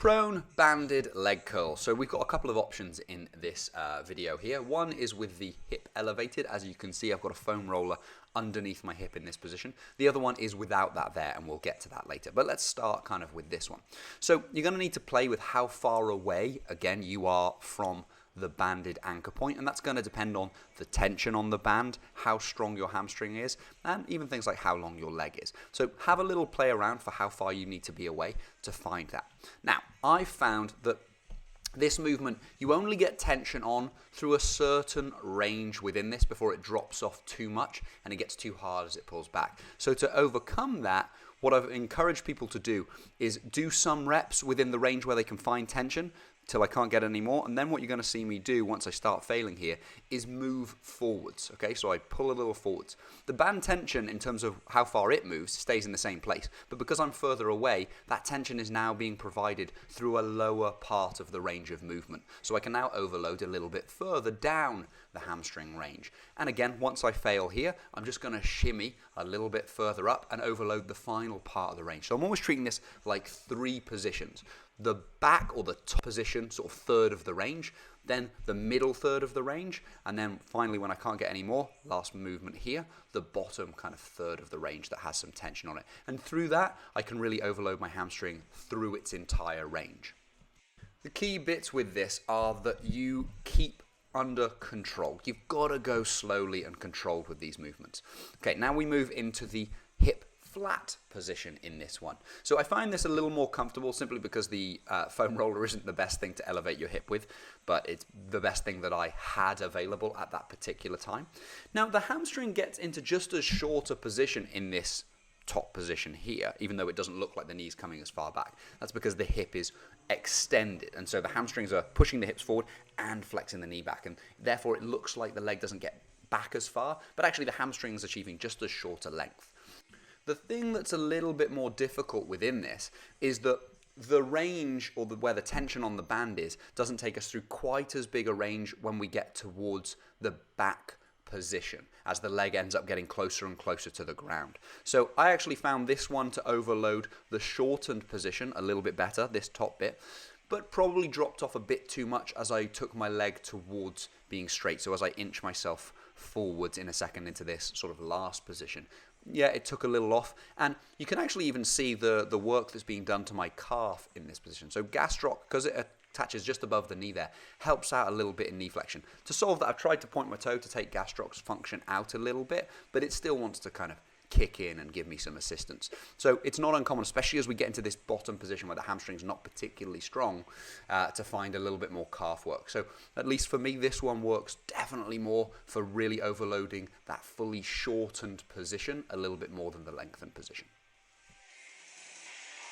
Prone banded leg curl. So we've got a couple of options in this video here. One is with the hip elevated. As you can see, I've got a foam roller underneath my hip in this position. The other one is without that there, and we'll get to that later. But let's start kind of with this one. So you're going to need to play with how far away, again, you are from the banded anchor point, and that's going to depend on the tension on the band, how strong your hamstring is, and even things like how long your leg is. So have a little play around for how far you need to be away to find that. Now, I found that this movement, you only get tension on through a certain range within this before it drops off too much and it gets too hard as it pulls back. So to overcome that, what I've encouraged people to do is do some reps within the range where they can find tension till I can't get any more, and then what you're going to see me do once I start failing here is move forwards, okay? So I pull a little forwards. The band tension, in terms of how far it moves, stays in the same place, but because I'm further away, that tension is now being provided through a lower part of the range of movement. So I can now overload a little bit further down the hamstring range. And again, once I fail here, I'm just going to shimmy a little bit further up and overload the final part of the range. So I'm always treating this like 3 positions. The back or the top position, sort of third of the range, then the middle third of the range, and then finally when I can't get any more, last movement here, the bottom kind of third of the range that has some tension on it. And through that, I can really overload my hamstring through its entire range. The key bits with this are that you keep under control. You've got to go slowly and controlled with these movements. Okay, now we move into the hip flat position in this one. So I find this a little more comfortable simply because the foam roller isn't the best thing to elevate your hip with, but it's the best thing that I had available at that particular time. Now the hamstring gets into just as short a position in this top position here, even though it doesn't look like the knee's coming as far back. That's because the hip is extended, and so the hamstrings are pushing the hips forward and flexing the knee back, and therefore it looks like the leg doesn't get back as far, but actually the hamstring is achieving just as short a length. The thing that's a little bit more difficult within this is that the range, or where the tension on the band is, doesn't take us through quite as big a range when we get towards the back position, as the leg ends up getting closer and closer to the ground. So I actually found this one to overload the shortened position a little bit better, this top bit, but probably dropped off a bit too much as I took my leg towards being straight. So as I inch myself forwards in a second into this sort of last position, yeah, it took a little off, and you can actually even see the work that's being done to my calf in this position. So gastroc, because it attaches just above the knee there, helps out a little bit in knee flexion. To solve that, I've tried to point my toe to take gastroc's function out a little bit, but it still wants to kind of kick in and give me some assistance. So it's not uncommon, especially as we get into this bottom position where the hamstring's not particularly strong, to find a little bit more calf work. So at least for me, this one works definitely more for really overloading that fully shortened position a little bit more than the lengthened position.